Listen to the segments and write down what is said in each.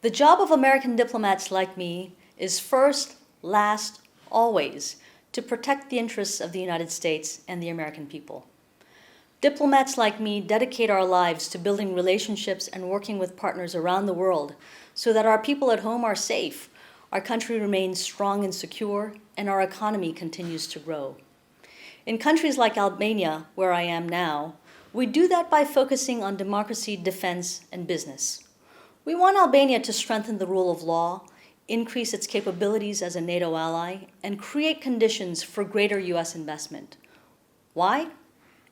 The job of American diplomats like me is first, last, always to protect the interests of the United States and the American people. Diplomats like me dedicate our lives to building relationships and working with partners around the world so that our people at home are safe, our country remains strong and secure, and our economy continues to grow. In countries like Albania, where I am now, we do that by focusing on democracy, defense, and business. We want Albania to strengthen the rule of law, increase its capabilities as a NATO ally, and create conditions for greater US investment. Why?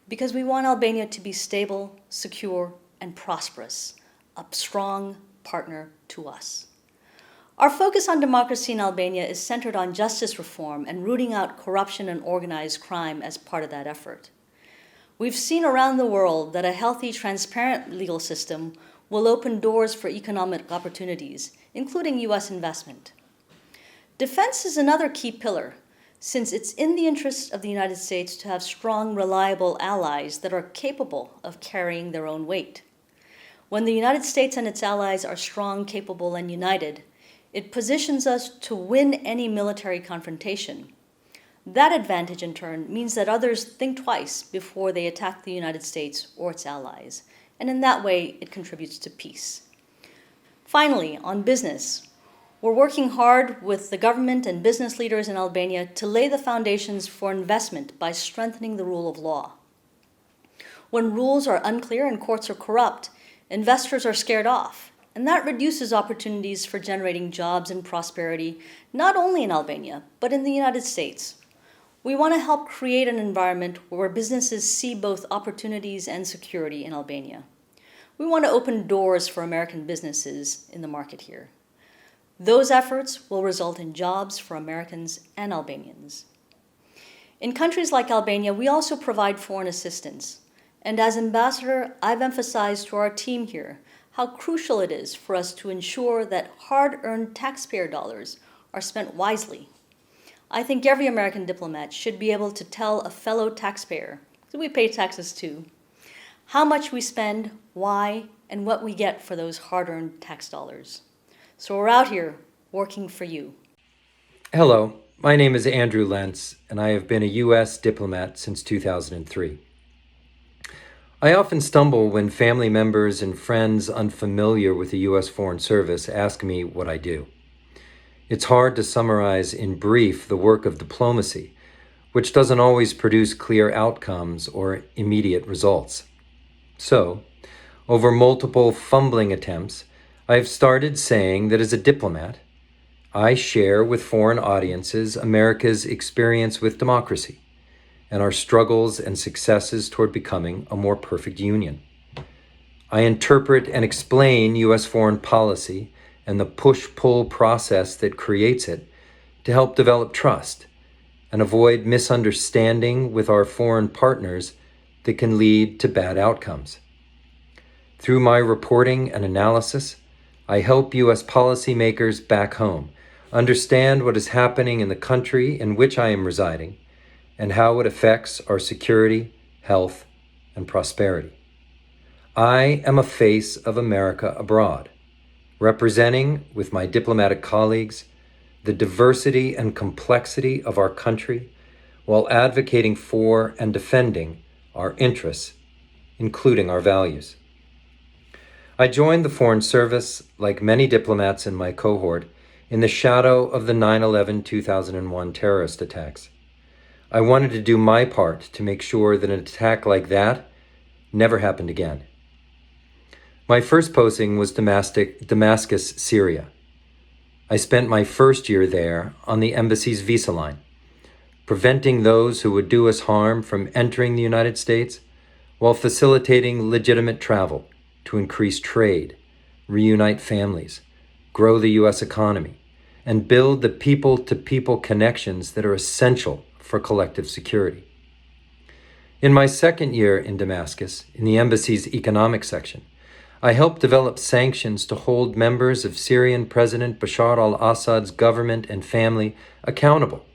Because we want Albania to be stable, secure, and prosperous, a strong partner to us. Our focus on democracy in Albania is centered on justice reform and rooting out corruption and organized crime as part of that effort. We've seen around the world that a healthy, transparent legal system will open doors for economic opportunities, including US investment. Defense is another key pillar, since it's in the interest of the United States to have strong, reliable allies that are capable of carrying their own weight. When the United States and its allies are strong, capable, and united, it positions us to win any military confrontation. That advantage, in turn, means that others think twice before they attack the United States or its allies, and in that way, it contributes to peace. Finally, on business, we're working hard with the government and business leaders in Albania to lay the foundations for investment by strengthening the rule of law. When rules are unclear and courts are corrupt, investors are scared off, and that reduces opportunities for generating jobs and prosperity, not only in Albania, but in the United States. We want to help create an environment where businesses see both opportunities and security in Albania. We want to open doors for American businesses in the market here. Those efforts will result in jobs for Americans and Albanians. In countries like Albania, we also provide foreign assistance. And as ambassador, I've emphasized to our team here how crucial it is for us to ensure that hard-earned taxpayer dollars are spent wisely. I think every American diplomat should be able to tell a fellow taxpayer, because we pay taxes too, how much we spend, why, and what we get for those hard-earned tax dollars. So we're out here working for you. Hello, my name is Andrew Lentz, and I have been a U.S. diplomat since 2003. I often stumble when family members and friends unfamiliar with the U.S. Foreign Service ask me what I do. It's hard to summarize in brief the work of diplomacy, which doesn't always produce clear outcomes or immediate results. So, over multiple fumbling attempts, I've started saying that as a diplomat, I share with foreign audiences America's experience with democracy and our struggles and successes toward becoming a more perfect union. I interpret and explain U.S. foreign policy and the push-pull process that creates it to help develop trust and avoid misunderstanding with our foreign partners that can lead to bad outcomes. Through my reporting and analysis, I help U.S. policymakers back home understand what is happening in the country in which I am residing and how it affects our security, health, and prosperity. I am a face of America abroad, representing, with my diplomatic colleagues, the diversity and complexity of our country while advocating for and defending our interests, including our values. I joined the Foreign Service, like many diplomats in my cohort, in the shadow of the 9/11-2001 terrorist attacks. I wanted to do my part to make sure that an attack like that never happened again. My first posting was Damascus, Syria. I spent my first year there on the embassy's visa line, preventing those who would do us harm from entering the United States while facilitating legitimate travel to increase trade, reunite families, grow the U.S. economy, and build the people-to-people connections that are essential for collective security. In my second year in Damascus, in the embassy's economic section, I helped develop sanctions to hold members of Syrian President Bashar al-Assad's government and family accountable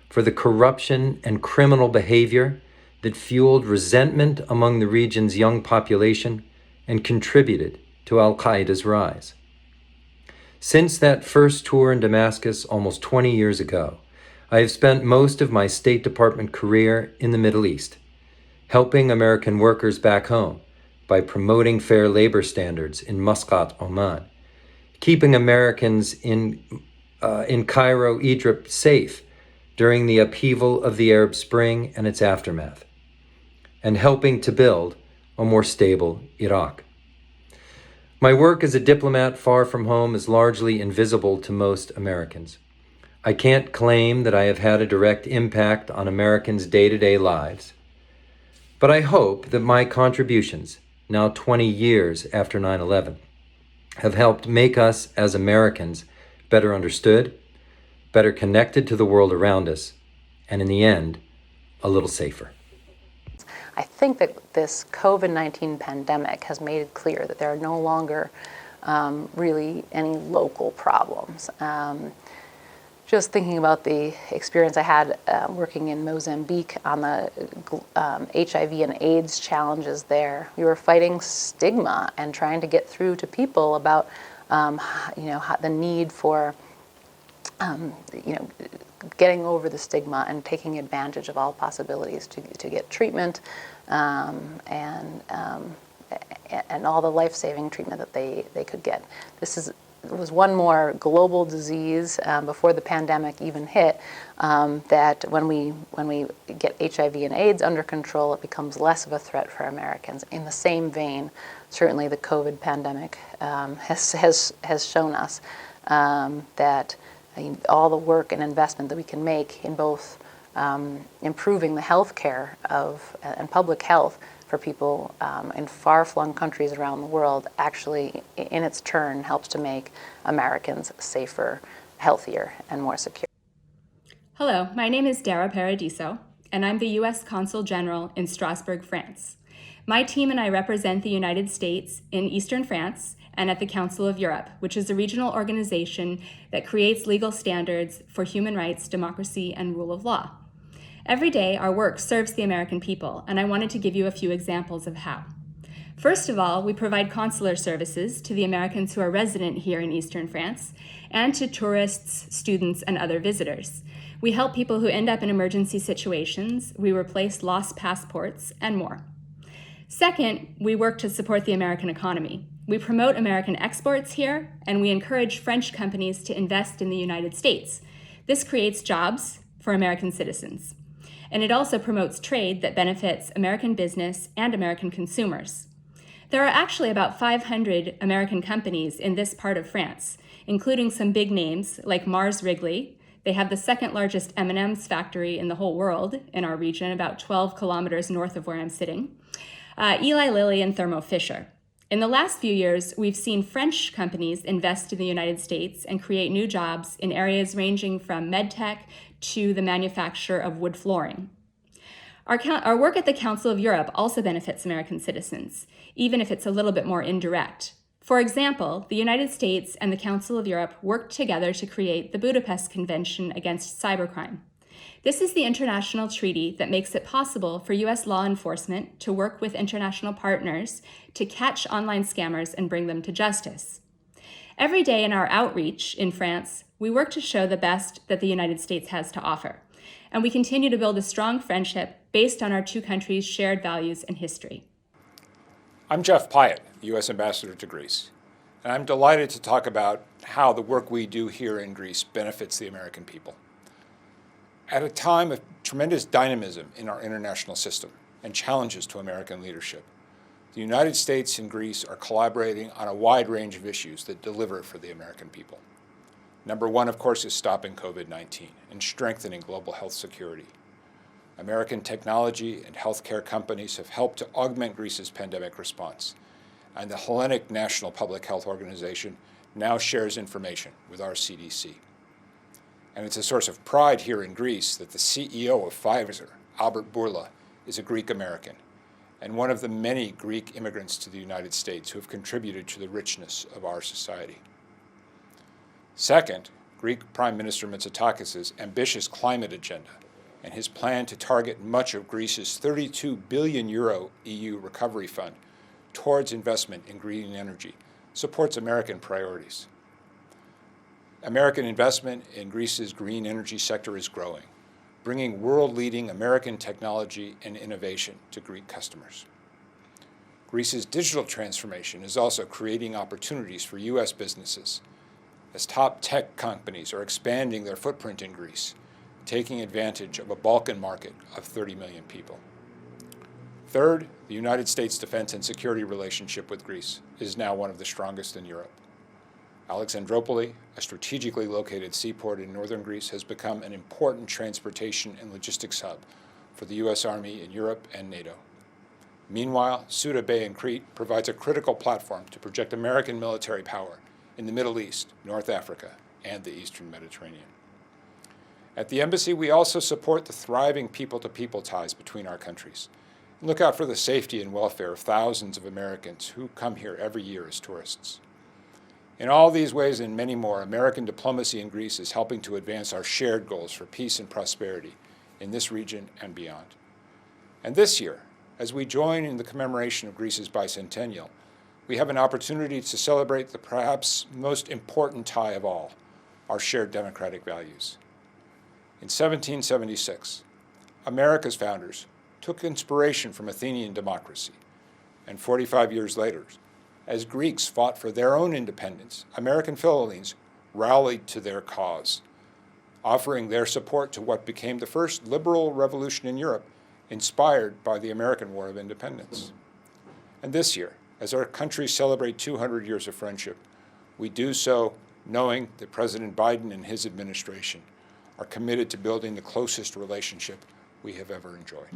for the corruption and criminal behavior that fueled resentment among the region's young population and contributed to al-Qaeda's rise. Since that first tour in Damascus almost 20 years ago, I have spent most of my State Department career in the Middle East, helping American workers back home by promoting fair labor standards in Muscat, Oman, keeping Americans in Cairo, Egypt safe during the upheaval of the Arab Spring and its aftermath, and helping to build a more stable Iraq. My work as a diplomat far from home is largely invisible to most Americans. I can't claim that I have had a direct impact on Americans' day-to-day lives, but I hope that my contributions, now 20 years after 9/11, have helped make us as Americans better understood, better connected to the world around us, and in the end, a little safer. I think that this COVID-19 pandemic has made it clear that there are no longer really any local problems. Just thinking about the experience I had working in Mozambique on the HIV and AIDS challenges there, we were fighting stigma and trying to get through to people about the need for getting over the stigma and taking advantage of all possibilities to get treatment and all the life-saving treatment that they could get. It was one more global disease before the pandemic even hit, that when we get HIV and AIDS under control, it becomes less of a threat for Americans. In the same vein, certainly the COVID pandemic has shown us that all the work and investment that we can make in both improving the health care and public health for people in far-flung countries around the world actually, in its turn, helps to make Americans safer, healthier, and more secure. Hello, my name is Darragh Paradiso, and I'm the U.S. Consul General in Strasbourg, France. My team and I represent the United States in Eastern France and at the Council of Europe, which is a regional organization that creates legal standards for human rights, democracy, and rule of law. Every day, our work serves the American people, and I wanted to give you a few examples of how. First of all, we provide consular services to the Americans who are resident here in Eastern France and to tourists, students, and other visitors. We help people who end up in emergency situations, we replace lost passports, and more. Second, we work to support the American economy. We promote American exports here, and we encourage French companies to invest in the United States. This creates jobs for American citizens. And it also promotes trade that benefits American business and American consumers. There are actually about 500 American companies in this part of France, including some big names like Mars Wrigley. They have the second largest M&M's factory in the whole world in our region, about 12 kilometers north of where I'm sitting. Eli Lilly and Thermo Fisher. In the last few years, we've seen French companies invest in the United States and create new jobs in areas ranging from medtech to the manufacture of wood flooring. Our work at the Council of Europe also benefits American citizens, even if it's a little bit more indirect. For example, the United States and the Council of Europe worked together to create the Budapest Convention Against Cybercrime. This is the international treaty that makes it possible for U.S. law enforcement to work with international partners to catch online scammers and bring them to justice. Every day in our outreach in France, we work to show the best that the United States has to offer, and we continue to build a strong friendship based on our two countries' shared values and history. I'm Geoff Pyatt, U.S. Ambassador to Greece, and I'm delighted to talk about how the work we do here in Greece benefits the American people. At a time of tremendous dynamism in our international system and challenges to American leadership, the United States and Greece are collaborating on a wide range of issues that deliver for the American people. Number one, of course, is stopping COVID-19 and strengthening global health security. American technology and healthcare companies have helped to augment Greece's pandemic response, and the Hellenic National Public Health Organization now shares information with our CDC. And it's a source of pride here in Greece that the CEO of Pfizer, Albert Bourla, is a Greek American and one of the many Greek immigrants to the United States who have contributed to the richness of our society. Second, Greek Prime Minister Mitsotakis' ambitious climate agenda and his plan to target much of Greece's 32 billion euro EU recovery fund towards investment in green energy supports American priorities. American investment in Greece's green energy sector is growing, bringing world-leading American technology and innovation to Greek customers. Greece's digital transformation is also creating opportunities for U.S. businesses, as top tech companies are expanding their footprint in Greece, taking advantage of a Balkan market of 30 million people. Third, the United States defense and security relationship with Greece is now one of the strongest in Europe. Alexandroupoli, a strategically located seaport in northern Greece, has become an important transportation and logistics hub for the U.S. Army in Europe and NATO. Meanwhile, Suda Bay in Crete provides a critical platform to project American military power in the Middle East, North Africa, and the Eastern Mediterranean. At the embassy, we also support the thriving people-to-people ties between our countries and look out for the safety and welfare of thousands of Americans who come here every year as tourists. In all these ways and many more, American diplomacy in Greece is helping to advance our shared goals for peace and prosperity in this region and beyond. And this year, as we join in the commemoration of Greece's bicentennial, we have an opportunity to celebrate the perhaps most important tie of all, our shared democratic values. In 1776, America's founders took inspiration from Athenian democracy, and 45 years later, as Greeks fought for their own independence, American Philhellenes rallied to their cause, offering their support to what became the first liberal revolution in Europe, inspired by the American War of Independence. And this year, as our countries celebrate 200 years of friendship, we do so knowing that President Biden and his administration are committed to building the closest relationship we have ever enjoyed.